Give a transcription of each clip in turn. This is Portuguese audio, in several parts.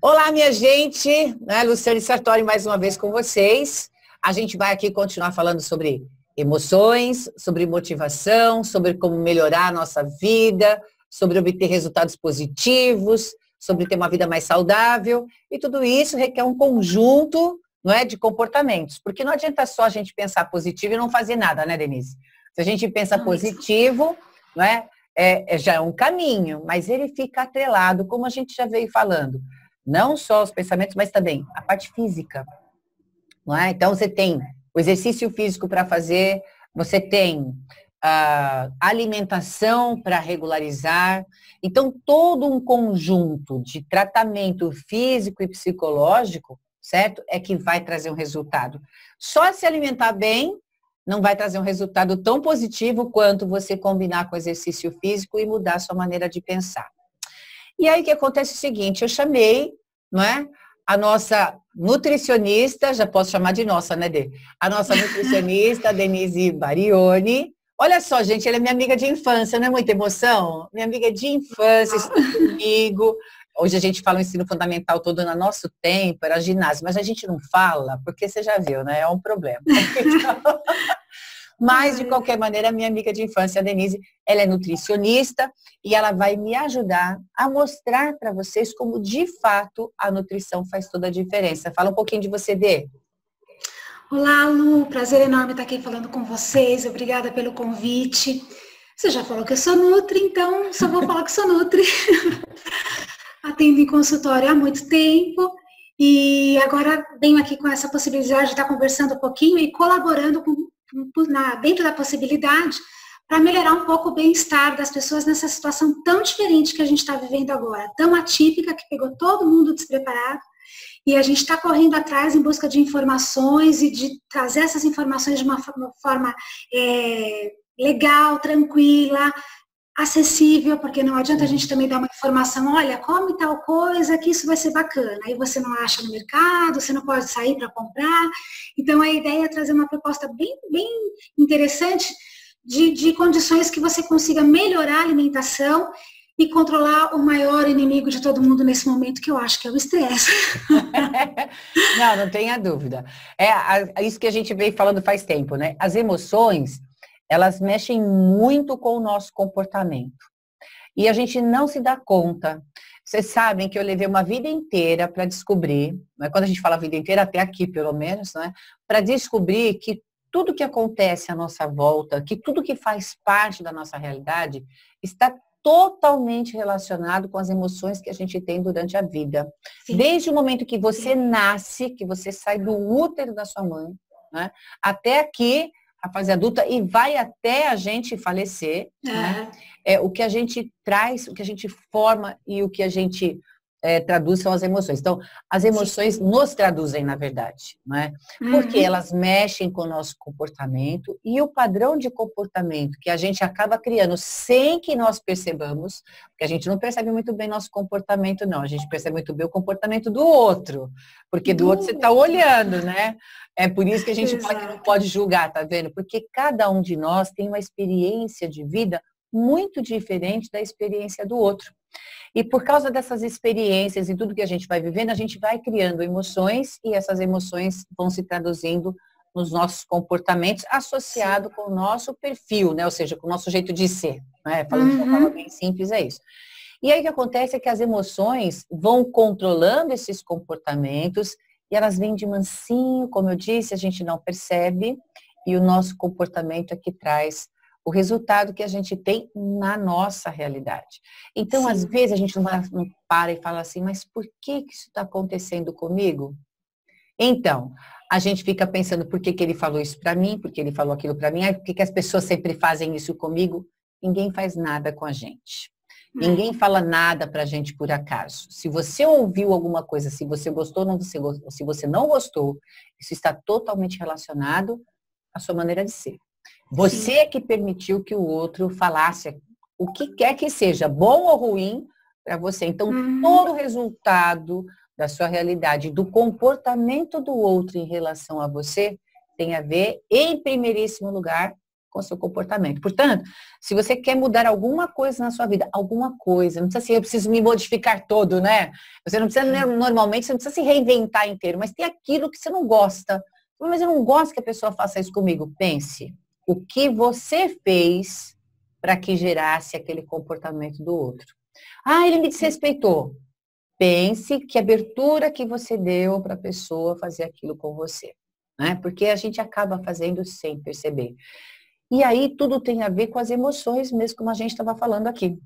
Olá, minha gente, né? Luciane Sartori mais uma vez com vocês. A gente vai aqui continuar falando sobre emoções, sobre motivação, sobre como melhorar a nossa vida, sobre obter resultados positivos, sobre ter uma vida mais saudável. E tudo isso requer um conjunto, não é, de comportamentos. Porque não adianta só a gente pensar positivo e não fazer nada, né, Denise? Se a gente pensa Não, isso. positivo, não é? Já é um caminho, mas ele fica atrelado, como a gente já veio falando. Não só os pensamentos, mas também a parte física, não é? Então, você tem o exercício físico para fazer, você tem a alimentação para regularizar. Então, todo um conjunto de tratamento físico e psicológico, certo? É que vai trazer um resultado. Só se alimentar bem não vai trazer um resultado tão positivo quanto você combinar com exercício físico e mudar a sua maneira de pensar. E aí o que acontece é o seguinte, eu chamei, não é? A nossa nutricionista, já posso chamar de nossa, né, Dê? A nossa nutricionista, Denise Barioni. Olha só, gente, ela é minha amiga de infância, não é muita emoção? Minha amiga de infância, está comigo. Hoje a gente fala o ensino fundamental todo no nosso tempo, era ginásio, mas a gente não fala, porque você já viu, né? É um problema. Então, mas, de qualquer maneira, a minha amiga de infância, a Denise, ela é nutricionista e ela vai me ajudar a mostrar para vocês como, de fato, a nutrição faz toda a diferença. Fala um pouquinho de você, Dê. Olá, Lu, prazer enorme estar aqui falando com vocês, obrigada pelo convite. Você já falou que eu sou Nutri, então só vou falar que sou Nutri. Atendo em consultório há muito tempo e agora venho aqui com essa possibilidade de estar conversando um pouquinho e colaborando dentro da possibilidade para melhorar um pouco o bem-estar das pessoas nessa situação tão diferente que a gente está vivendo agora, tão atípica, que pegou todo mundo despreparado. E a gente está correndo atrás em busca de informações e de trazer essas informações de uma forma legal, tranquila, acessível, porque não adianta a gente também dar uma informação, olha, come tal coisa, que isso vai ser bacana. Aí você não acha no mercado, você não pode sair para comprar. Então a ideia é trazer uma proposta bem interessante de condições que você consiga melhorar a alimentação e controlar o maior inimigo de todo mundo nesse momento, que eu acho que é o estresse. Não tenha dúvida. É isso que a gente vem falando faz tempo, né? As emoções, elas mexem muito com o nosso comportamento. E a gente não se dá conta. Vocês sabem que eu levei uma vida inteira para descobrir, né? Quando a gente fala vida inteira, até aqui pelo menos, né? Para descobrir que tudo que acontece à nossa volta, que tudo que faz parte da nossa realidade, está totalmente relacionado com as emoções que a gente tem durante a vida. Sim. Desde o momento que você nasce, que você sai do útero da sua mãe, né? Até aqui, a fase adulta, e vai até a gente falecer, né? O que a gente traz, o que a gente forma e o que a gente traduz são as emoções. Então, as emoções nos traduzem, na verdade, né? Porque elas mexem com o nosso comportamento e o padrão de comportamento que a gente acaba criando sem que nós percebamos, porque a gente não percebe muito bem nosso comportamento, não. A gente percebe muito bem o comportamento do outro, porque do outro você está olhando, né? É por isso que a gente fala que não pode julgar, tá vendo? Porque cada um de nós tem uma experiência de vida muito diferente da experiência do outro. E por causa dessas experiências e tudo que a gente vai vivendo, a gente vai criando emoções e essas emoções vão se traduzindo nos nossos comportamentos associado com o nosso perfil, né? Ou seja, com o nosso jeito de ser, né? Falando de uma forma bem simples, é isso. E aí o que acontece é que as emoções vão controlando esses comportamentos e elas vêm de mansinho, como eu disse, a gente não percebe e o nosso comportamento é que traz o resultado que a gente tem na nossa realidade. Então, às vezes, a gente não para e fala assim, mas por que isso está acontecendo comigo? Então, a gente fica pensando por que ele falou isso para mim, por que ele falou aquilo para mim, por que as pessoas sempre fazem isso comigo? Ninguém faz nada com a gente. Ninguém fala nada pra gente por acaso. Se você ouviu alguma coisa, se você gostou ou não você gostou, se você não gostou, isso está totalmente relacionado à sua maneira de ser. Você é que permitiu que o outro falasse o que quer que seja, bom ou ruim, para você. Então, todo o resultado da sua realidade, do comportamento do outro em relação a você, tem a ver, em primeiríssimo lugar, com o seu comportamento. Portanto, se você quer mudar alguma coisa na sua vida, alguma coisa, não precisa assim, eu preciso me modificar todo, né? Você não precisa, normalmente, você não precisa se reinventar inteiro, mas tem aquilo que você não gosta. Mas eu não gosto que a pessoa faça isso comigo. Pense, o que você fez para que gerasse aquele comportamento do outro? Ah, ele me desrespeitou. Pense que abertura que você deu para a pessoa fazer aquilo com você, né? Porque a gente acaba fazendo sem perceber. E aí tudo tem a ver com as emoções mesmo, como a gente estava falando aqui.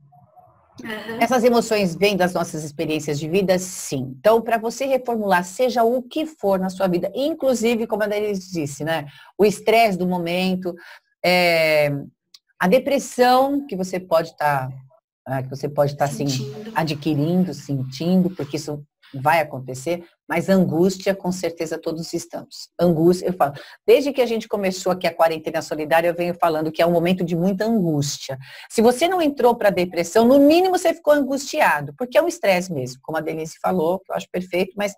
Essas emoções vêm das nossas experiências de vida? Sim. Então, para você reformular, seja o que for na sua vida, inclusive, como a Denise disse, né? O estresse do momento, a depressão que você pode estar assim, adquirindo, sentindo, porque isso vai acontecer, mas angústia, com certeza, todos estamos. Angústia, eu falo, desde que a gente começou aqui a quarentena solidária, eu venho falando que é um momento de muita angústia. Se você não entrou para a depressão, no mínimo você ficou angustiado, porque é um estresse mesmo, como a Denise falou, que eu acho perfeito, mas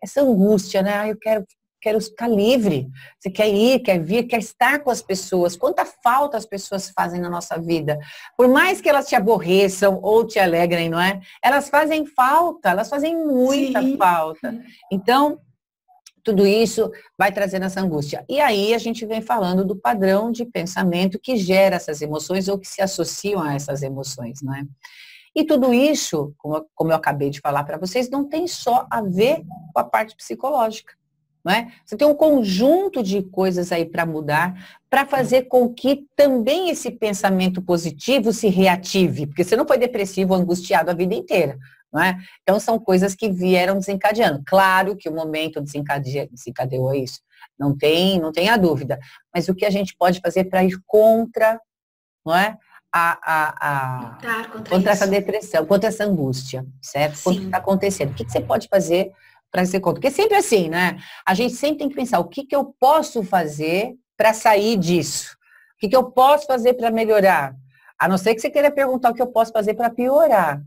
essa angústia, né? Ah, eu quero ficar livre. Você quer ir, quer vir, quer estar com as pessoas. Quanta falta as pessoas fazem na nossa vida. Por mais que elas te aborreçam ou te alegrem, não é? Elas fazem falta, elas fazem muita falta. Então, tudo isso vai trazendo essa angústia. E aí a gente vem falando do padrão de pensamento que gera essas emoções ou que se associam a essas emoções, não é? E tudo isso, como eu acabei de falar para vocês, não tem só a ver com a parte psicológica. Não é? Você tem um conjunto de coisas aí para mudar, para fazer com que também esse pensamento positivo se reative, porque você não foi depressivo ou angustiado a vida inteira, não é? Então são coisas que vieram desencadeando. Claro que o momento desencadeou isso, não tenha dúvida, mas o que a gente pode fazer para ir contra, não é? Contra essa depressão, contra essa angústia, certo? Contra o que está acontecendo. O que você pode fazer para ser contra? Porque é sempre assim, né? A gente sempre tem que pensar, o que eu posso fazer para sair disso? O que eu posso fazer para melhorar? A não ser que você queira perguntar o que eu posso fazer para piorar.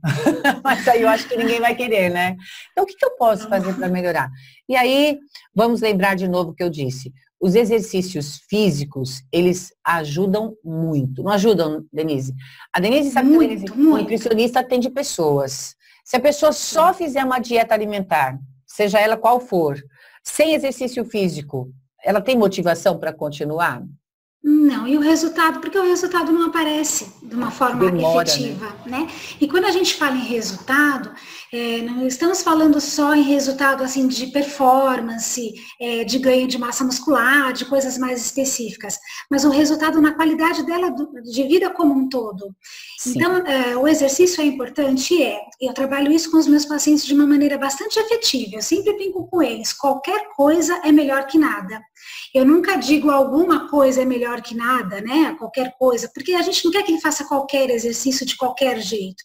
Mas aí eu acho que ninguém vai querer, né? Então, o que eu posso fazer para melhorar? E aí, vamos lembrar de novo o que eu disse. Os exercícios físicos, eles ajudam muito. Não ajudam, Denise? A Denise sabe que a Denise, como nutricionista, atende pessoas. Se a pessoa só fizer uma dieta alimentar, seja ela qual for, sem exercício físico, ela tem motivação para continuar? Não, e o resultado, porque o resultado não aparece de uma forma efetiva, né? E quando a gente fala em resultado, não estamos falando só em resultado assim de performance, de ganho de massa muscular, de coisas mais específicas, mas o resultado na qualidade dela de vida como um todo. Sim. Então, o exercício é importante eu trabalho isso com os meus pacientes de uma maneira bastante afetiva, eu sempre brinco com eles, qualquer coisa é melhor que nada. Eu nunca digo alguma coisa é melhor que nada, né? Qualquer coisa, porque a gente não quer que ele faça qualquer exercício de qualquer jeito.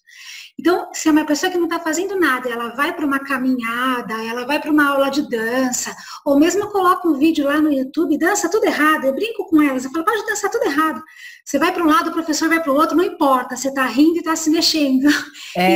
Então, se é uma pessoa que não está fazendo nada, ela vai para uma caminhada, ela vai para uma aula de dança, ou mesmo coloca um vídeo lá no YouTube, dança tudo errado, eu brinco com elas, eu falo, pode dançar tudo errado. Você vai para um lado, o professor vai para o outro, não importa, você está rindo e está se mexendo.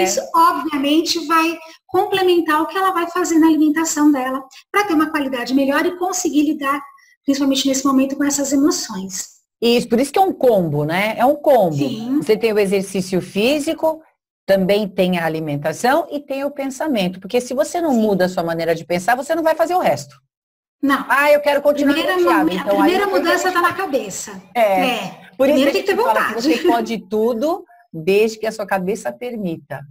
Isso, obviamente, vai complementar o que ela vai fazer na alimentação dela, para ter uma qualidade melhor e conseguir lidar, principalmente nesse momento, com essas emoções. Isso, por isso que é um combo, né? É um combo. Sim. Você tem o exercício físico, também tem a alimentação e tem o pensamento. Porque se você não muda a sua maneira de pensar, você não vai fazer o resto. Não. Ah, eu quero continuar confiado. Então, a primeira mudança está na cabeça. Por isso tem que ter vontade. Você pode tudo, desde que a sua cabeça permita.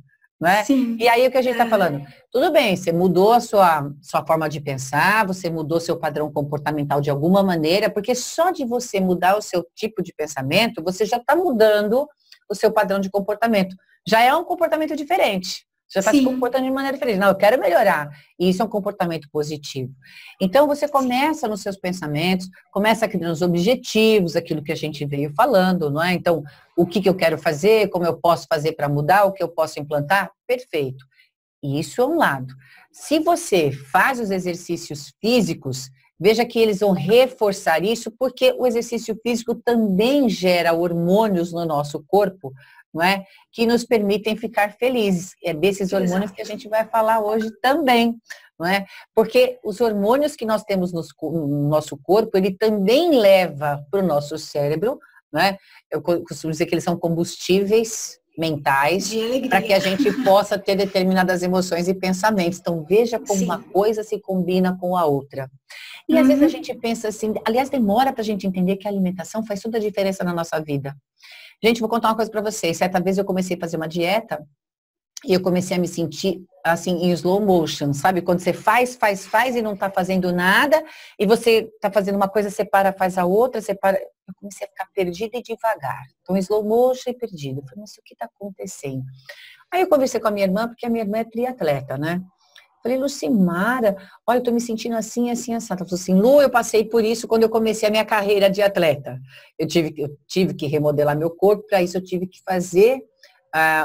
Não é? Sim. E aí o que a gente está falando? Tudo bem, você mudou a sua forma de pensar, você mudou seu padrão comportamental de alguma maneira, porque só de você mudar o seu tipo de pensamento, você já está mudando o seu padrão de comportamento. Já é um comportamento diferente. Você está se comportando de maneira diferente. Não, eu quero melhorar. E isso é um comportamento positivo. Então, você começa nos seus pensamentos, começa a criar os objetivos, aquilo que a gente veio falando, não é? Então, o que eu quero fazer, como eu posso fazer para mudar, o que eu posso implantar? Perfeito. E isso é um lado. Se você faz os exercícios físicos, veja que eles vão reforçar isso, porque o exercício físico também gera hormônios no nosso corpo, não é? Que nos permitem ficar felizes. É desses hormônios que a gente vai falar hoje também, não é? Porque os hormônios que nós temos no nosso corpo, ele também leva para o nosso cérebro né? Eu costumo dizer que eles são combustíveis mentais De alegria. para que a gente possa ter determinadas emoções e pensamentos. Então, veja como uma coisa se combina com a outra. E às vezes a gente pensa assim, aliás, demora para a gente entender que a alimentação faz toda a diferença na nossa vida. Gente, vou contar uma coisa para vocês. Certa vez eu comecei a fazer uma dieta e eu comecei a me sentir assim em slow motion, sabe? Quando você faz e não tá fazendo nada, e você tá fazendo uma coisa, você para, faz a outra, você para. Eu comecei a ficar perdida e devagar. Então, slow motion e perdida. Eu falei, mas o que tá acontecendo? Aí eu conversei com a minha irmã, porque a minha irmã é triatleta, né? Falei, Lucimara, olha, eu tô me sentindo assim, assim, assim. Ela falou assim, Lu, eu passei por isso quando eu comecei a minha carreira de atleta. Eu tive que remodelar meu corpo, para isso eu tive que fazer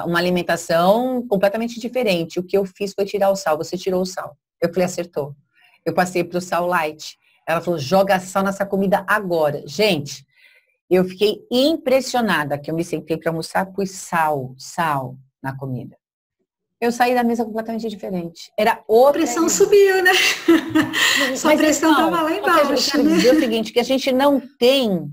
uma alimentação completamente diferente. O que eu fiz foi tirar o sal. Você tirou o sal. Eu falei, acertou. Eu passei para o sal light. Ela falou, joga sal nessa comida agora. Gente, eu fiquei impressionada que eu me sentei para almoçar, pus sal na comida. Eu saí da mesa completamente diferente. Era outra. A pressão subiu, né? Sua pressão estava lá embaixo. Eu quero dizer o seguinte, que a gente não tem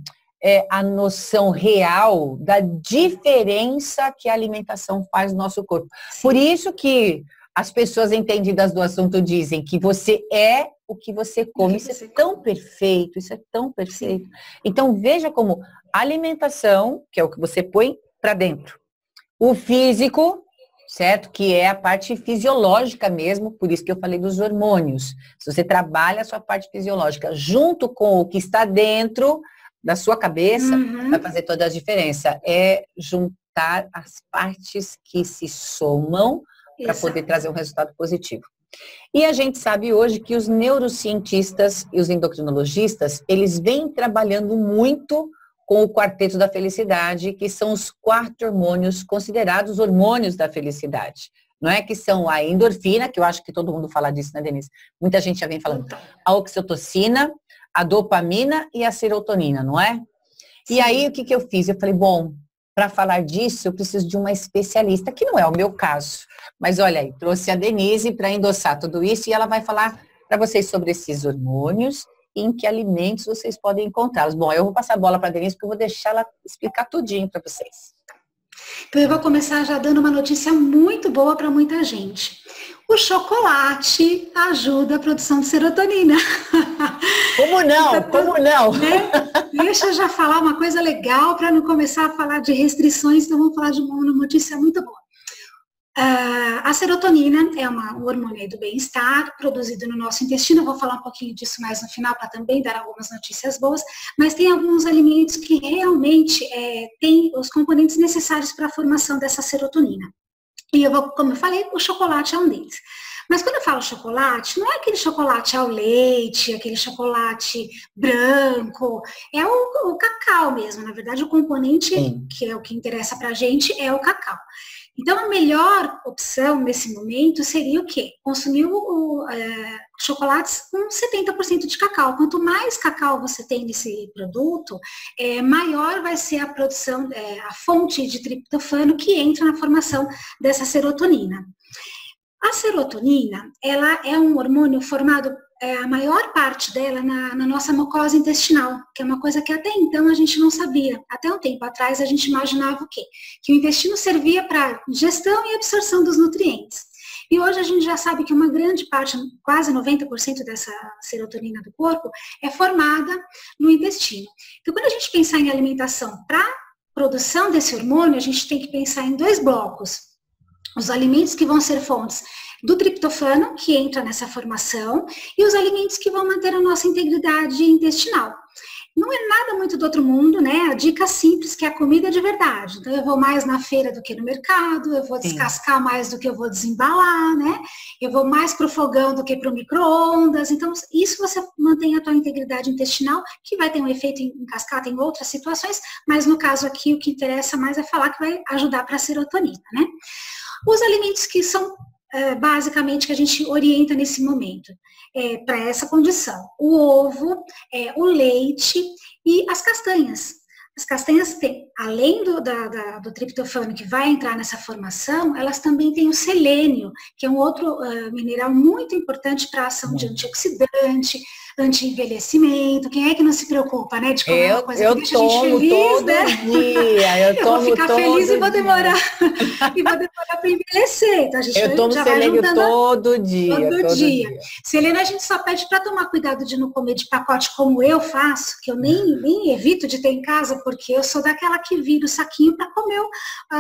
a noção real da diferença que a alimentação faz no nosso corpo. Sim. Por isso que as pessoas entendidas do assunto dizem que você é o que você come. Isso é tão perfeito, isso é tão perfeito. Sim. Então, veja como a alimentação, que é o que você põe para dentro, o físico, certo? Que é a parte fisiológica mesmo, por isso que eu falei dos hormônios. Se você trabalha a sua parte fisiológica junto com o que está dentro da sua cabeça, vai fazer toda a diferença. É juntar as partes que se somam para poder trazer um resultado positivo. E a gente sabe hoje que os neurocientistas e os endocrinologistas, eles vêm trabalhando muito com o quarteto da felicidade, que são os 4 hormônios considerados hormônios da felicidade. Não é que são a endorfina, que eu acho que todo mundo fala disso, né, Denise? Muita gente já vem falando. A oxitocina, a dopamina e a serotonina, não é? Sim. E aí, o que eu fiz? Eu falei, bom, para falar disso, eu preciso de uma especialista, que não é o meu caso. Mas olha aí, trouxe a Denise para endossar tudo isso e ela vai falar para vocês sobre esses hormônios e em que alimentos vocês podem encontrá-los. Bom, eu vou passar a bola para a Denise, porque eu vou deixar ela explicar tudinho para vocês. Então, eu vou começar já dando uma notícia muito boa para muita gente. O chocolate ajuda a produção de serotonina. Como não? Então, como não? Né? Deixa eu já falar uma coisa legal para não começar a falar de restrições, então vamos falar de uma notícia muito boa. A serotonina é um hormônio do bem-estar, produzido no nosso intestino. Eu vou falar um pouquinho disso mais no final para também dar algumas notícias boas, mas tem alguns alimentos que realmente têm os componentes necessários para a formação dessa serotonina. E eu vou, como eu falei, o chocolate é um deles. Mas quando eu falo chocolate, não é aquele chocolate ao leite, aquele chocolate branco, é o cacau mesmo. Na verdade, o componente, que é o que interessa para a gente, é o cacau. Então, a melhor opção nesse momento seria o quê? Consumir chocolates com 70% de cacau. Quanto mais cacau você tem nesse produto, maior vai ser a produção, a fonte de triptofano que entra na formação dessa serotonina. A serotonina, ela é um hormônio formado, a maior parte dela na nossa mucosa intestinal, que é uma coisa que até então a gente não sabia. Até um tempo atrás a gente imaginava o quê? Que o intestino servia para digestão e absorção dos nutrientes. E hoje a gente já sabe que uma grande parte, quase 90% dessa serotonina do corpo, é formada no intestino. Então, quando a gente pensar em alimentação para produção desse hormônio, a gente tem que pensar em 2 blocos. Os alimentos que vão ser fontes do triptofano, que entra nessa formação, e os alimentos que vão manter a nossa integridade intestinal. Não é nada muito do outro mundo, né? A dica simples que é a comida de verdade. Então, eu vou mais na feira do que no mercado, eu vou descascar mais do que eu vou desembalar, né? Eu vou mais pro fogão do que pro micro-ondas. Então, isso você mantém a tua integridade intestinal, que vai ter um efeito em cascata em outras situações, mas no caso aqui, o que interessa mais é falar que vai ajudar para a serotonina, né? Os alimentos que são basicamente que a gente orienta nesse momento para essa condição: o ovo, o leite e as castanhas. As castanhas têm, além do triptofano que vai entrar nessa formação, elas também têm o selênio, que é um outro mineral muito importante para a ação de antioxidante, anti-envelhecimento. Quem é que não se preocupa, né? De comer uma coisa que deixa a gente feliz, todo né? dia. Eu vou ficar feliz e vou demorar para envelhecer. Então a gente eu tomo já vai Selênio juntando todo dia. todo dia. Selena, a gente só pede para tomar cuidado de não comer de pacote como eu faço, que eu nem evito de ter em casa, porque eu sou daquela que vira o saquinho para comer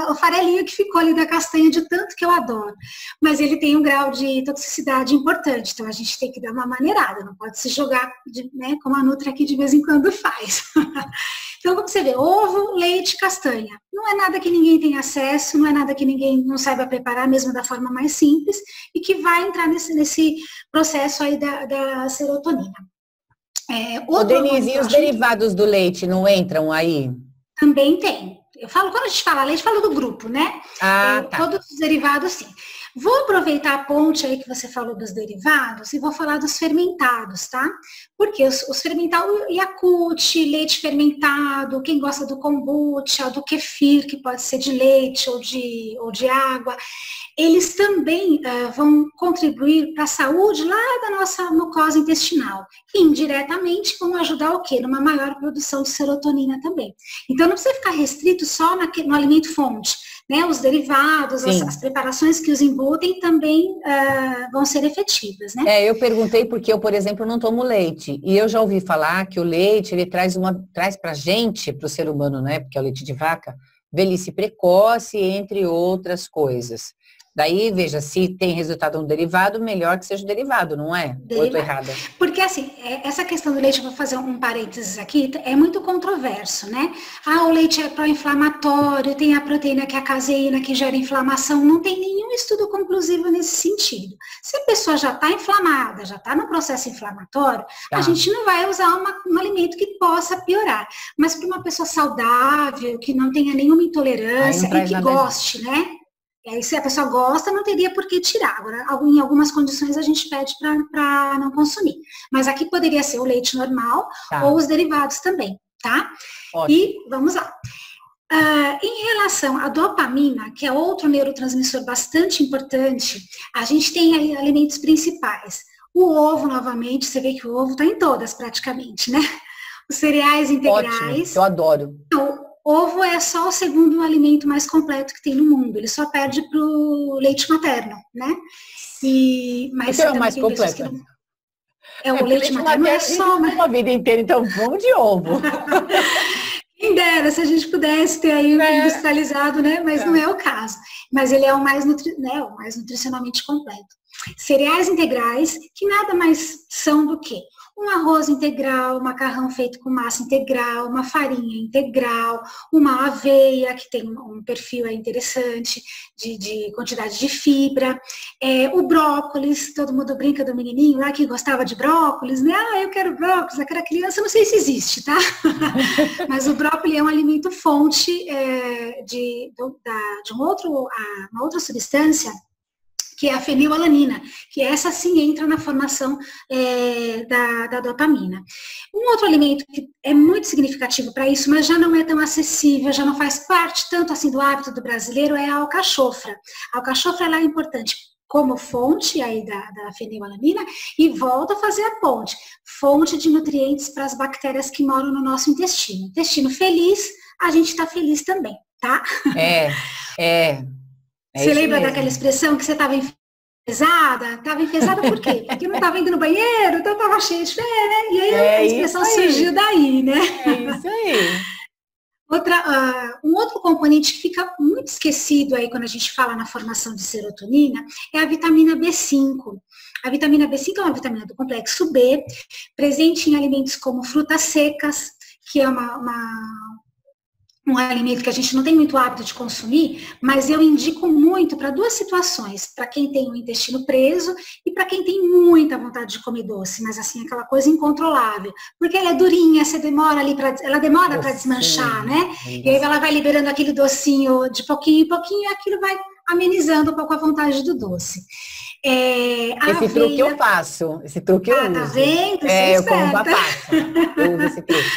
o farelinho que ficou ali da castanha de tanto que eu adoro. Mas ele tem um grau de toxicidade importante, então a gente tem que dar uma maneirada, não pode se jogar, né, como a Nutri aqui de vez em quando faz. Então, como você vê, ovo, leite, castanha. Não é nada que ninguém tenha acesso, não é nada que ninguém não saiba preparar, mesmo da forma mais simples, e que vai entrar nesse processo aí da serotonina. Denise, e os derivados do leite não entram aí? Também tem. Eu falo, quando a gente fala leite, falo do grupo, né? Tá. Todos os derivados, sim. Vou aproveitar a ponte aí que você falou dos derivados e vou falar dos fermentados, tá? Porque os fermentados, Yakult, leite fermentado, quem gosta do kombucha, do kefir, que pode ser de leite ou de água, eles também vão contribuir para a saúde lá da nossa mucosa intestinal. E indiretamente vão ajudar o quê? Numa maior produção de serotonina também. Então não precisa ficar restrito só no alimento fonte. Né, os derivados, as preparações que os embutem também vão ser efetivas, né? Eu perguntei porque eu, por exemplo, não tomo leite. E eu já ouvi falar que o leite, ele traz pra gente, pro ser humano, né? Porque é o leite de vaca, velhice precoce, entre outras coisas. Daí, veja, se tem resultado um derivado, melhor que seja o derivado, não é? Ou eu tô errada? Porque, assim, essa questão do leite, eu vou fazer um parênteses aqui, é muito controverso, né? O leite é pró-inflamatório, tem a proteína que é a caseína, que gera inflamação, não tem nenhum estudo conclusivo nesse sentido. Se a pessoa já está inflamada, já está no processo inflamatório, a gente não vai usar um alimento que possa piorar. Mas para uma pessoa saudável, que não tenha nenhuma intolerância e que goste, né? E aí, se a pessoa gosta, não teria por que tirar. Agora, em algumas condições, a gente pede para não consumir. Mas aqui poderia ser o leite normal ou os derivados também, tá? Ótimo. E vamos lá. Em relação à dopamina, que é outro neurotransmissor bastante importante, a gente tem aí alimentos principais. O ovo, novamente, você vê que o ovo está em todas praticamente, né? Os cereais integrais. Ótimo, eu adoro. Ovo é só o segundo alimento mais completo que tem no mundo. Ele só perde para o leite materno, né? Mas é o mais completo. O leite materno é só uma vida inteira, então vamos de ovo. Quem dera, se a gente pudesse ter aí industrializado, né? Mas não é o caso. Mas ele é o mais nutricionalmente completo. Cereais integrais, que nada mais são do que um arroz integral, um macarrão feito com massa integral, uma farinha integral, uma aveia, que tem um perfil interessante de quantidade de fibra, o brócolis, todo mundo brinca do menininho lá que gostava de brócolis, né? Eu quero brócolis, aquela criança, não sei se existe, tá? Mas o brócolis é um alimento fonte de uma outra substância, que é a fenilalanina, que essa sim entra na formação da dopamina. Um outro alimento que é muito significativo para isso, mas já não é tão acessível, já não faz parte tanto assim do hábito do brasileiro, é a alcachofra. A alcachofra ela é importante como fonte aí da fenilalanina e volta a fazer a ponte. Fonte de nutrientes para as bactérias que moram no nosso intestino. Intestino feliz, a gente está feliz também, tá? Você lembra daquela expressão que você estava enfesada? Estava enfesada por quê? Porque não estava indo no banheiro, então estava cheia de fé, né? E aí a expressão surgiu daí, né? É isso aí. Um outro componente que fica muito esquecido aí quando a gente fala na formação de serotonina é a vitamina B5. A vitamina B5 é uma vitamina do complexo B, presente em alimentos como frutas secas, que é um alimento que a gente não tem muito hábito de consumir, mas eu indico muito para duas situações, para quem tem o intestino preso e para quem tem muita vontade de comer doce, mas assim, aquela coisa incontrolável, porque ela é durinha, ela demora para desmanchar, né? E aí ela vai liberando aquele docinho de pouquinho em pouquinho e aquilo vai amenizando um pouco a vontade do doce. Esse truque eu faço, esse truque eu uso. Tá vendo? Eu como uma passa, eu uso esse truque.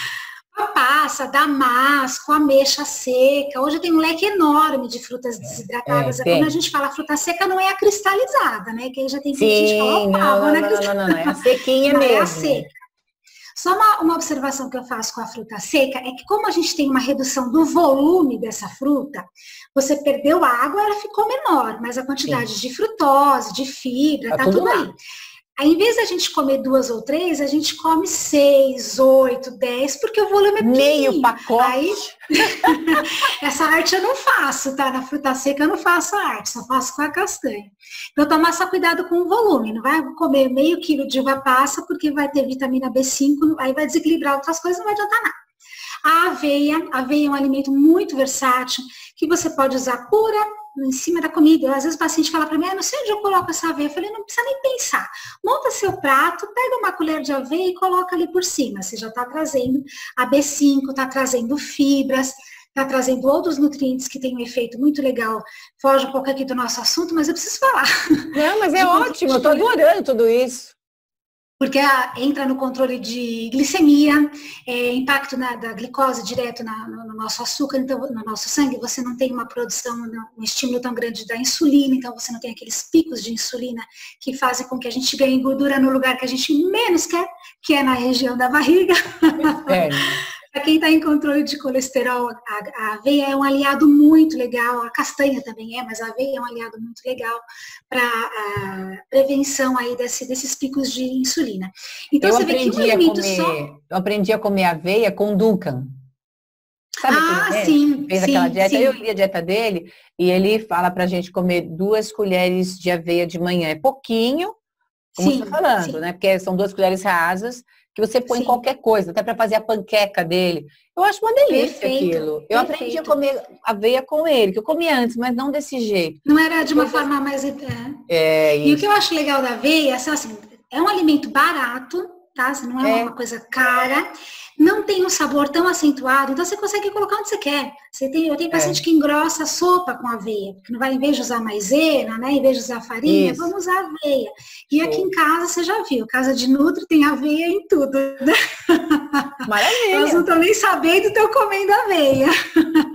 A passa, damasco, ameixa seca. Hoje tem um leque enorme de frutas desidratadas. Quando a gente fala fruta seca, não é a cristalizada, né? Que aí já tem gente que fala, não, é a sequinha mesmo. É a seca. Só uma observação que eu faço com a fruta seca é que como a gente tem uma redução do volume dessa fruta, você perdeu a água, ela ficou menor, mas a quantidade de frutose, de fibra, tá tudo ali. Aí, em vez da gente comer 2 ou 3, a gente come 6, 8, 10, porque o volume é pequenininho. Meio pacote. Aí, essa arte eu não faço, tá? Na fruta seca eu não faço a arte, só faço com a castanha. Então, tomar só cuidado com o volume. Não vai comer meio quilo de uva passa, porque vai ter vitamina B5, aí vai desequilibrar outras coisas, não vai adiantar nada. A aveia é um alimento muito versátil, que você pode usar pura, em cima da comida. Às vezes o paciente fala para mim, não sei onde eu coloco essa aveia. Eu falei, não precisa nem pensar. Monta seu prato, pega uma colher de aveia e coloca ali por cima. Você já está trazendo a B5, está trazendo fibras, está trazendo outros nutrientes que têm um efeito muito legal. Foge um pouco aqui do nosso assunto, mas eu preciso falar. Não, mas é ótimo, eu estou adorando tudo isso. Porque entra no controle de glicemia, impacto da glicose direto no nosso açúcar, então no nosso sangue, você não tem uma produção, um estímulo tão grande da insulina, então você não tem aqueles picos de insulina que fazem com que a gente ganhe gordura no lugar que a gente menos quer, que é na região da barriga. Para quem está em controle de colesterol, a aveia é um aliado muito legal, a castanha também é, mas a aveia é um aliado muito legal para a prevenção aí desses picos de insulina. Então você vê que um alimento eu aprendi a comer aveia com Duncan. Sabe sim. Fez aquela dieta, sim. Eu li a dieta dele e ele fala pra gente comer 2 colheres de aveia de manhã. É pouquinho, como você está falando, né? Porque são 2 colheres rasas que você põe em qualquer coisa, até para fazer a panqueca dele. Eu acho uma delícia aquilo. Eu aprendi a comer aveia com ele, que eu comia antes, mas não desse jeito. Não era de uma forma mais... E o que eu acho legal da aveia, assim, é um alimento barato, tá? Não é uma coisa cara, não tem um sabor tão acentuado, então você consegue colocar onde você quer. Eu tenho paciente que engrossa a sopa com aveia, porque não vai, em vez de usar maisena, né, em vez de usar farinha, vamos usar aveia. E aqui em casa, você já viu, casa de Nutri tem aveia em tudo, né? Maravilha! Elas não estão nem sabendo, estão comendo aveia.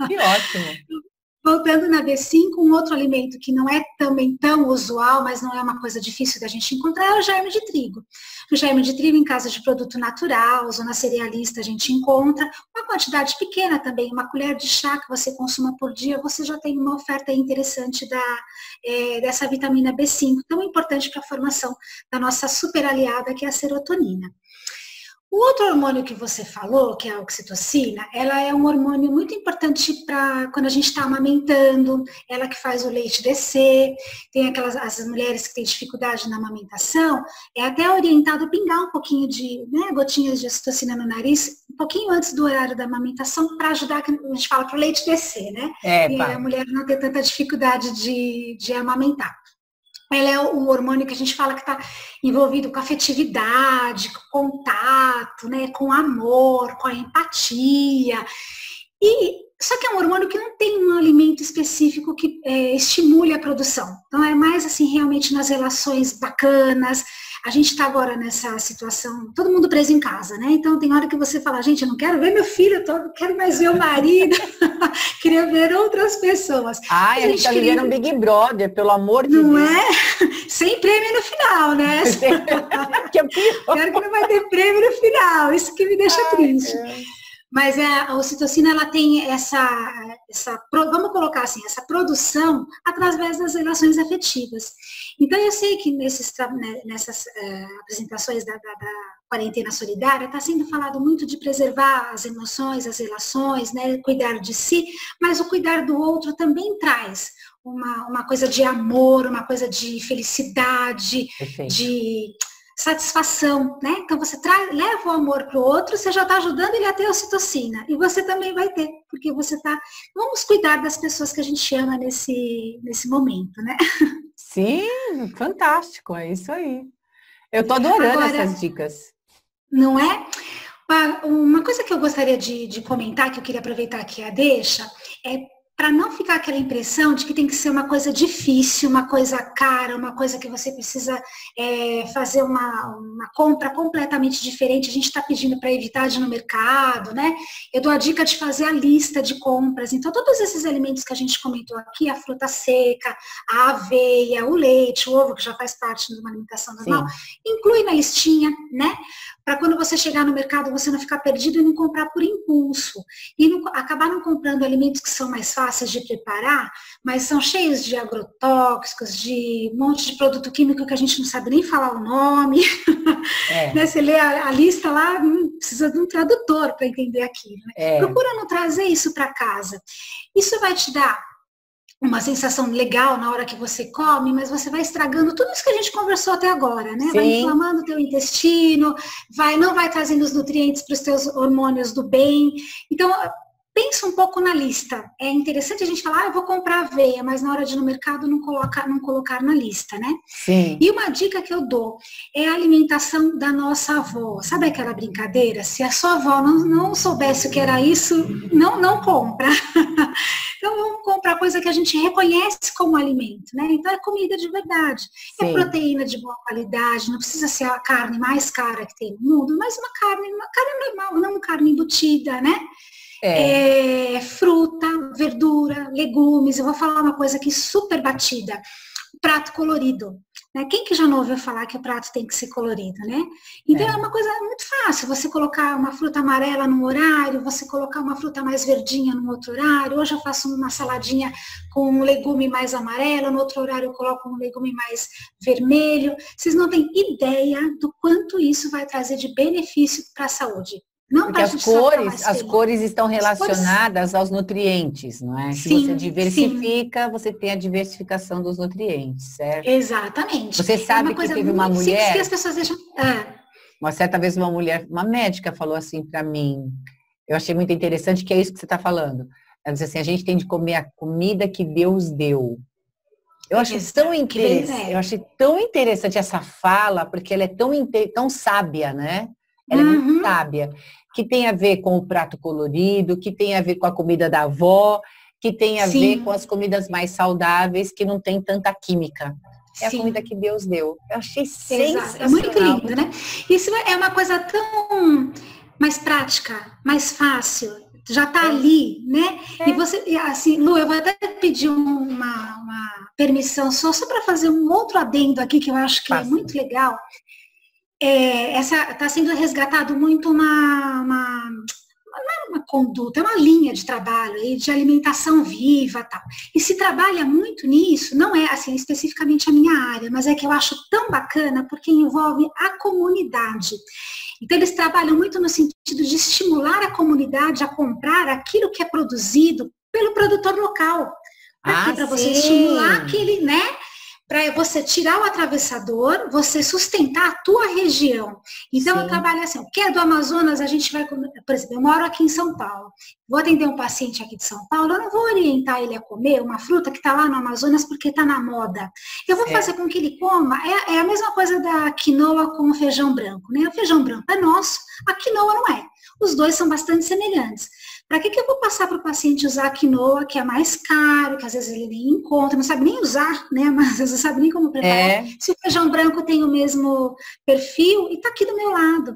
Que ótimo! Voltando na B5, um outro alimento que não é também tão usual, mas não é uma coisa difícil da gente encontrar, é o germe de trigo. O germe de trigo em casa de produto natural, zona cerealista a gente encontra, uma quantidade pequena também, uma colher de chá que você consuma por dia, você já tem uma oferta interessante dessa vitamina B5, tão importante para a formação da nossa super aliada, que é a serotonina. O outro hormônio que você falou, que é a oxitocina, ela é um hormônio muito importante para quando a gente está amamentando, ela que faz o leite descer, tem as mulheres que têm dificuldade na amamentação, é até orientado a pingar um pouquinho de gotinhas de oxitocina no nariz, um pouquinho antes do horário da amamentação, para ajudar, a gente fala, para o leite descer, né? E a mulher não ter tanta dificuldade de amamentar. Ela é o hormônio que a gente fala que está envolvido com afetividade, com contato, né, com amor, com a empatia. Só que é um hormônio que não tem um alimento específico que estimule a produção. Então é mais assim, realmente nas relações bacanas. A gente está agora nessa situação, todo mundo preso em casa, né? Então tem hora que você fala, gente, eu não quero ver meu filho, eu não quero mais ver o marido, queria ver outras pessoas. Ai, a gente está vivendo um Big Brother, pelo amor de Deus. Não é? Sem prêmio no final, né? Que é pior. Claro que não vai ter prêmio no final, isso que me deixa triste. Mas a ocitocina, ela tem vamos colocar assim, essa produção através das relações afetivas. Então, eu sei que nessas apresentações da quarentena solidária, está sendo falado muito de preservar as emoções, as relações, né, cuidar de si, mas o cuidar do outro também traz uma coisa de amor, uma coisa de felicidade, de satisfação, né? Então você leva o amor para o outro, você já está ajudando ele a ter a ocitocina. E você também vai ter, porque você está... Vamos cuidar das pessoas que a gente ama nesse momento, né? Sim, fantástico, é isso aí. Eu estou adorando essas dicas. Não é? Uma coisa que eu gostaria de comentar, que eu queria aproveitar aqui a deixa, é para não ficar aquela impressão de que tem que ser uma coisa difícil, uma coisa cara, uma coisa que você precisa fazer uma compra completamente diferente, a gente está pedindo para evitar de ir no mercado, né? Eu dou a dica de fazer a lista de compras. Então, todos esses alimentos que a gente comentou aqui, a fruta seca, a aveia, o leite, o ovo, que já faz parte de uma alimentação normal, inclui na listinha, né? Para quando você chegar no mercado, você não ficar perdido e não comprar por impulso. E acabar não comprando alimentos que são mais fáceis de preparar, mas são cheios de agrotóxicos, de um monte de produto químico que a gente não sabe nem falar o nome. Né? Você lê a lista lá, precisa de um tradutor para entender aquilo. Né? Procura não trazer isso para casa. Isso vai te dar uma sensação legal na hora que você come, mas você vai estragando tudo isso que a gente conversou até agora, né? Sim. Vai inflamando o teu intestino, não vai trazendo os nutrientes para os teus hormônios do bem. Então, pensa um pouco na lista. É interessante a gente falar, eu vou comprar aveia, mas na hora de ir no mercado não colocar na lista, né? Sim. E uma dica que eu dou é a alimentação da nossa avó. Sabe aquela brincadeira? Se a sua avó não soubesse o que era isso, não compra. Então vamos comprar coisa que a gente reconhece como alimento, né? Então é comida de verdade. Sim. É proteína de boa qualidade, não precisa ser a carne mais cara que tem no mundo, mas uma carne normal, não uma carne embutida, né? Fruta, verdura, legumes. Eu vou falar uma coisa aqui super batida. Prato colorido. Né? Quem que já não ouviu falar que o prato tem que ser colorido, né? Então é uma coisa muito fácil. Você colocar uma fruta amarela num horário, você colocar uma fruta mais verdinha num outro horário. Hoje eu faço uma saladinha com um legume mais amarelo, no outro horário eu coloco um legume mais vermelho. Vocês não têm ideia do quanto isso vai trazer de benefício para a saúde. Não. Porque as cores estão relacionadas aos nutrientes, não é? Se você diversifica, você tem a diversificação dos nutrientes, certo? Exatamente. Você sabe que teve uma mulher... que as pessoas deixam... Uma certa vez uma médica falou assim para mim, eu achei muito interessante, que é isso que você está falando. Ela disse assim, a gente tem de comer a comida que Deus deu. Eu achei tão interessante essa fala, porque ela é tão sábia, né? Ela é muito sábia, que tem a ver com o prato colorido, que tem a ver com a comida da avó, que tem a ver com as comidas mais saudáveis, que não tem tanta química. É a comida que Deus deu. Eu achei sensacional. É muito lindo, né? Isso é uma coisa tão mais prática, mais fácil. Já tá ali, né? E você, assim, Lu, eu vou até pedir uma permissão só para fazer um outro adendo aqui, que eu acho que é muito legal. Essa está sendo resgatado muito uma conduta, é uma linha de trabalho aí, de alimentação viva, tal. E se trabalha muito nisso, não é assim especificamente a minha área, mas é que eu acho tão bacana porque envolve a comunidade. Então eles trabalham muito no sentido de estimular a comunidade a comprar aquilo que é produzido pelo produtor local. Para você estimular aquele, né? Para você tirar o atravessador, você sustentar a tua região. Então, eu trabalho assim, o que é do Amazonas, a gente vai comer, por exemplo, eu moro aqui em São Paulo, vou atender um paciente aqui de São Paulo, eu não vou orientar ele a comer uma fruta que está lá no Amazonas porque está na moda. Eu vou fazer com que ele coma, é a mesma coisa da quinoa com o feijão branco, né? O feijão branco é nosso, a quinoa não é. Os dois são bastante semelhantes. Para que eu vou passar para o paciente usar a quinoa, que é mais caro, que às vezes ele nem encontra, não sabe nem usar, né? Mas às vezes não sabe nem como preparar. Se o feijão branco tem o mesmo perfil, e está aqui do meu lado.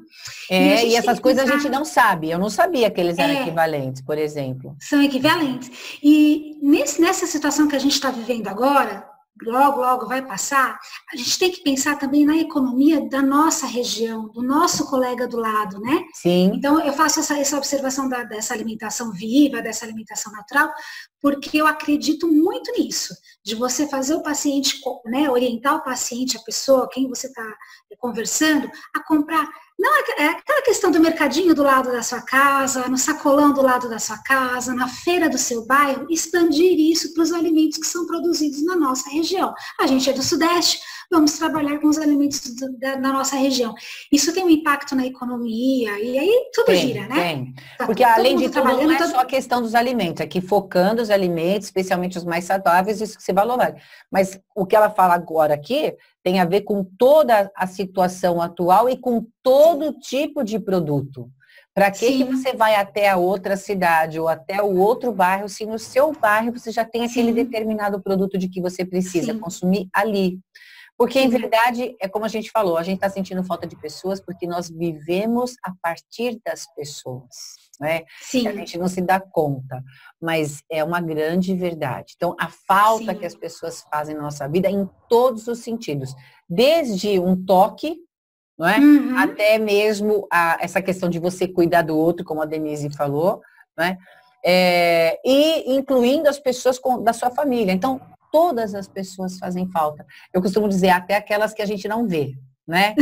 E essas coisas a gente não sabe. Eu não sabia que eles eram equivalentes, por exemplo. São equivalentes. E nessa situação que a gente está vivendo agora, logo vai passar, a gente tem que pensar também na economia da nossa região, do nosso colega do lado, né? Sim. Então, eu faço essa observação dessa alimentação viva, dessa alimentação natural, porque eu acredito muito nisso, de você fazer o paciente, né, orientar o paciente, a pessoa, quem você está conversando, a comprar. Não é aquela questão do mercadinho do lado da sua casa, no sacolão do lado da sua casa, na feira do seu bairro, expandir isso para os alimentos que são produzidos na nossa região. A gente é do Sudeste, vamos trabalhar com os alimentos da nossa região. Isso tem um impacto na economia, e aí tudo gira, né? Tem. Porque além de tudo, não é só a questão dos alimentos, aqui focando os alimentos, especialmente os mais saudáveis, isso que você valoriza. Mas o que ela fala agora aqui tem a ver com toda a situação atual e com todo tipo de produto. Para que Sim. você vai até a outra cidade ou até o outro bairro, se no seu bairro você já tem aquele Sim. determinado produto de que você precisa Sim. consumir ali? Porque, em Sim. verdade, é como a gente falou, a gente está sentindo falta de pessoas porque nós vivemos a partir das pessoas, né? E a Sim. gente não se dá conta, mas é uma grande verdade. Então, a falta que as Sim. pessoas fazem na nossa vida em todos os sentidos, desde um toque, não é? Uhum. Até mesmo essa questão de você cuidar do outro, como a Denise falou, né? E incluindo as pessoas da sua família. Então, todas as pessoas fazem falta. Eu costumo dizer, até aquelas que a gente não vê, né?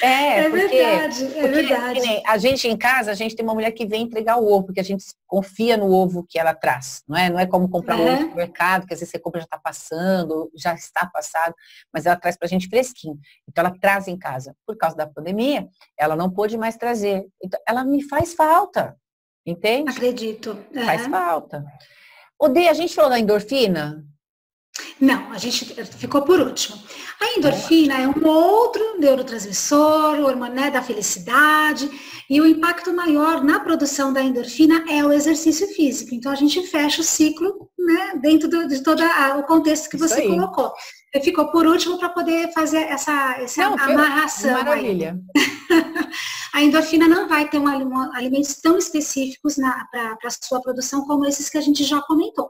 É Porque, verdade, é porque que verdade. nem a gente em casa, a gente tem uma mulher que vem entregar o ovo, porque a gente confia no ovo que ela traz, não é? Não é como comprar um ovo no Uhum. supermercado, que às vezes você compra já está passando, já está passado, mas ela traz para a gente fresquinho. Então ela traz em casa. Por causa da pandemia, ela não pôde mais trazer. Então, ela me faz falta, entende? Acredito. Faz Uhum. falta. Dê, a gente falou da endorfina? Não, a gente ficou por último. A Vamos lá. endorfina é um outro neurotransmissor, hormônio, né, da felicidade, e o impacto maior na produção da endorfina é o exercício físico. Então, a gente fecha o ciclo, né, dentro de todo o contexto que Isso você aí. colocou. Ficou por último para poder fazer essa Não, amarração aí. maravilha. A endorfina não vai ter alimentos tão específicos para a sua produção como esses que a gente já comentou.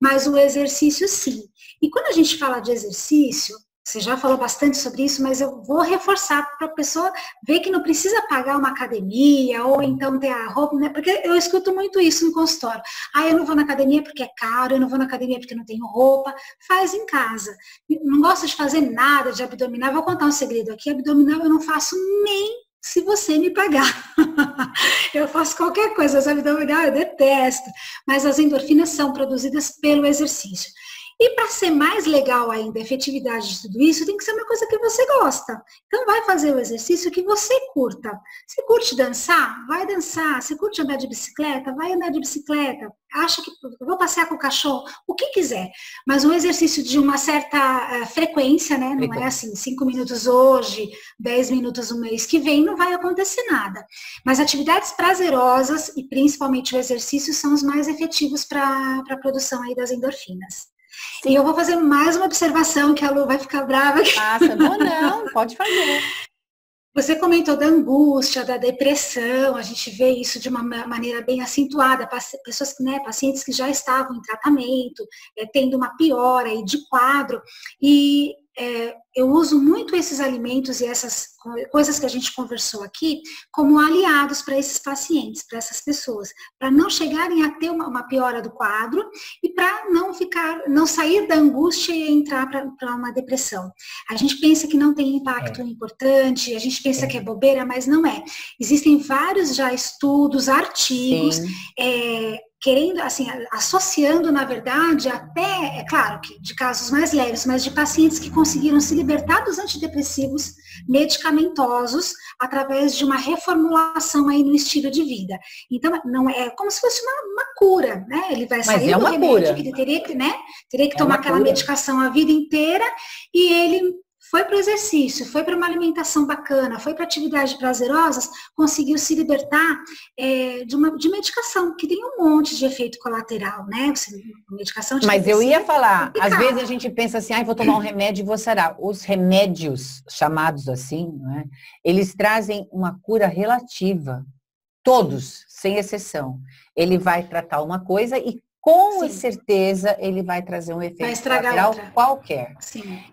Mas o exercício, sim. E quando a gente fala de exercício, você já falou bastante sobre isso, mas eu vou reforçar para a pessoa ver que não precisa pagar uma academia ou então ter a roupa, né? Porque eu escuto muito isso no consultório. Ah, eu não vou na academia porque é caro, eu não vou na academia porque não tenho roupa. Faz em casa. Não gosto de fazer nada de abdominal. Vou contar um segredo aqui. Abdominal eu não faço nem se você me pagar. Eu faço qualquer coisa, as abdominais eu detesto, mas as endorfinas são produzidas pelo exercício. E para ser mais legal ainda, a efetividade de tudo isso, tem que ser uma coisa que você gosta. Então vai fazer o exercício que você curta. Se curte dançar, vai dançar. Se curte andar de bicicleta, vai andar de bicicleta. Acha que eu vou passear com o cachorro, o que quiser. Mas um exercício de uma certa frequência, né? Não é assim, 5 minutos hoje, 10 minutos no mês que vem, não vai acontecer nada. Mas atividades prazerosas e principalmente o exercício são os mais efetivos para a produção aí das endorfinas. Sim. E eu vou fazer mais uma observação que a Lu vai ficar brava. Passa. Não, pode fazer. Você comentou da angústia, da depressão, a gente vê isso de uma maneira bem acentuada, pessoas, né, pacientes que já estavam em tratamento, tendo uma piora aí de quadro, e eu uso muito esses alimentos e essas coisas que a gente conversou aqui como aliados para esses pacientes, para essas pessoas, para não chegarem a ter uma piora do quadro e para não sair da angústia e entrar para uma depressão. A gente pensa que não tem impacto importante, a gente pensa que é bobeira, mas não é. Existem vários já estudos, artigos, querendo, assim, associando, na verdade, até, é claro, que de casos mais leves, mas de pacientes que conseguiram se libertar dos antidepressivos medicamentosos através de uma reformulação aí no estilo de vida. Então, não é como se fosse uma cura, né? Ele vai sair do remédio, que ele teria que tomar aquela medicação a vida inteira, e ele foi para o exercício, foi para uma alimentação bacana, foi para atividades prazerosas, conseguiu se libertar de medicação, que tem um monte de efeito colateral, né? Medicação Mas eu ia falar, às vezes a gente pensa assim, vou tomar um remédio e vou sarar. Os remédios, chamados assim, né, eles trazem uma cura relativa. Todos, sem exceção. Ele vai tratar uma coisa e com certeza ele vai trazer um efeito colateral qualquer.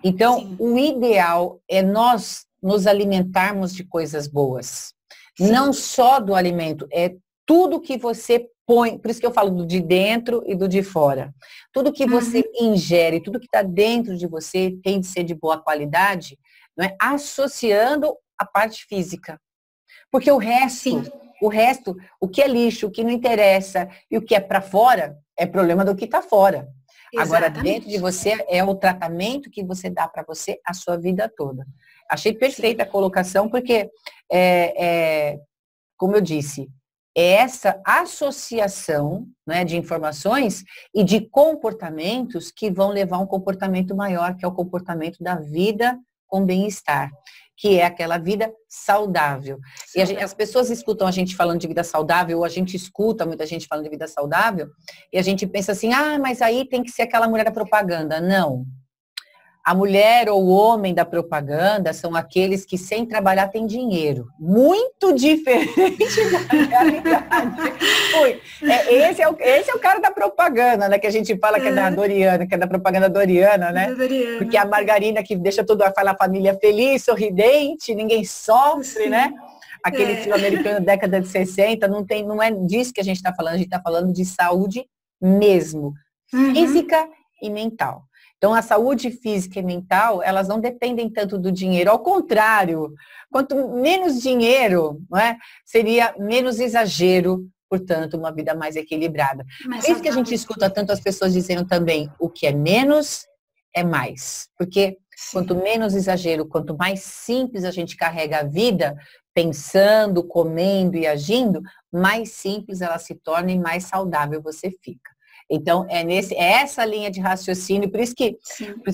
Então, o ideal é nós nos alimentarmos de coisas boas. Não só do alimento, é tudo que você põe, por isso que eu falo do de dentro e do de fora. Tudo que você ingere, tudo que está dentro de você tem de ser de boa qualidade, não é? Associando a parte física. Porque o resto, o que é lixo, o que não interessa e o que é para fora, é problema do que está fora. Exatamente. Agora, dentro de você, é o tratamento que você dá para você a sua vida toda. Achei perfeita a colocação, porque, como eu disse, é essa associação, né, de informações e de comportamentos que vão levar a um comportamento maior, que é o comportamento da vida com bem-estar. que é aquela vida saudável. E as pessoas escutam a gente falando de vida saudável, ou a gente escuta muita gente falando de vida saudável, e a gente pensa assim, mas aí tem que ser aquela mulher da propaganda. Não. A mulher ou o homem da propaganda são aqueles que sem trabalhar têm dinheiro. Muito diferente da realidade. Esse é o cara da propaganda, né? Que a gente fala que é da Doriana, que é da propaganda Doriana, né? Porque a margarina que deixa tudo a família feliz, sorridente, ninguém sofre, né? Aquele filme americano da década de 60, não é disso que a gente está falando, a gente está falando de saúde mesmo, física e mental. Então, a saúde física e mental, elas não dependem tanto do dinheiro. Ao contrário, quanto menos dinheiro, não é, seria menos exagero, portanto, uma vida mais equilibrada. Por isso que a gente escuta tanto as pessoas dizendo também, o que é menos é mais. Porque quanto menos exagero, quanto mais simples a gente carrega a vida, pensando, comendo e agindo, mais simples ela se torna e mais saudável você fica. Então, é essa linha de raciocínio, por isso que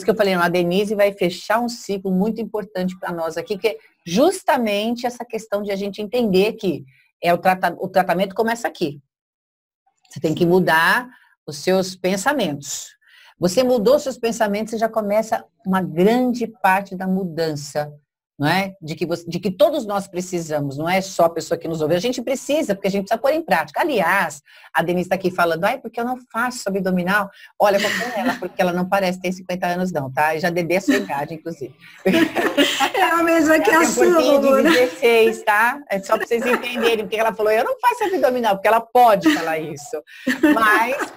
eu falei, a Denise vai fechar um ciclo muito importante para nós aqui, que é justamente essa questão de a gente entender que o tratamento começa aqui. Você tem que mudar os seus pensamentos. Você mudou seus pensamentos, você já começa uma grande parte da mudança, não é? De que todos nós precisamos, não é só a pessoa que nos ouve. A gente precisa, porque a gente precisa pôr em prática. Aliás, a Denise está aqui falando, porque eu não faço abdominal. Olha, com ela, porque ela não parece ter 50 anos não, tá? E já debê a sua idade, inclusive. É a mesma que a sua, de 16, tá? É só para vocês entenderem, porque ela falou, eu não faço abdominal, porque ela pode falar isso. Mas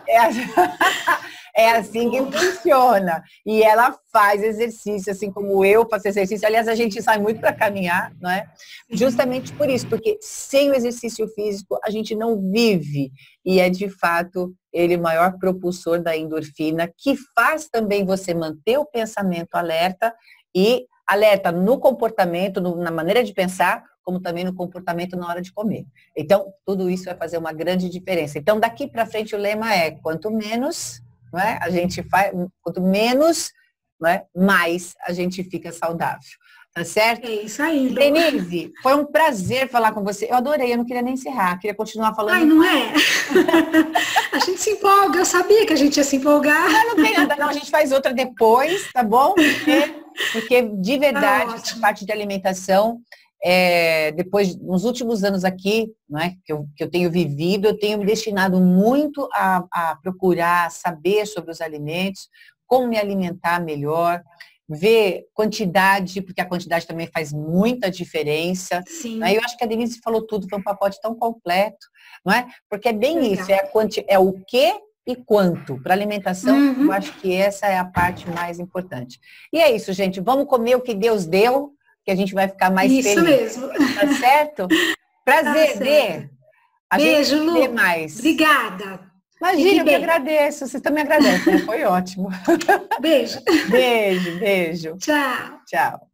é assim que funciona. E ela faz exercício, assim como eu faço exercício. Aliás, a gente sai muito para caminhar, não é? Justamente por isso, porque sem o exercício físico a gente não vive. E é, de fato, ele o maior propulsor da endorfina, que faz também você manter o pensamento alerta e alerta no comportamento, na maneira de pensar, como também no comportamento na hora de comer. Então, tudo isso vai fazer uma grande diferença. Então, daqui para frente o lema é, quanto menos, não é, a gente faz, quanto menos, não é, mais a gente fica saudável. Tá certo? É isso aí, Lu. Denise, foi um prazer falar com você. Eu adorei, eu não queria nem encerrar, queria continuar falando. Ai, não é? A gente se empolga, eu sabia que a gente ia se empolgar. Não tem nada, não, a gente faz outra depois, tá bom? Porque de verdade, essa parte de alimentação, depois, nos últimos anos aqui, não é, que eu tenho vivido, eu tenho me destinado muito a procurar saber sobre os alimentos, como me alimentar melhor, ver quantidade, porque a quantidade também faz muita diferença. Sim. Né? Eu acho que a Denise falou tudo, foi um pacote tão completo, não é? Porque é bem isso, é o que e quanto. Para alimentação, eu acho que essa é a parte mais importante. E é isso, gente. Vamos comer o que Deus deu, que a gente vai ficar mais feliz. Isso mesmo. Tá certo? Prazer, Dê. Beijo, Lu. Mais. Obrigada. Imagina, eu que agradeço. Vocês também agradecem, né? Foi ótimo. Beijo. Beijo, beijo. Tchau. Tchau.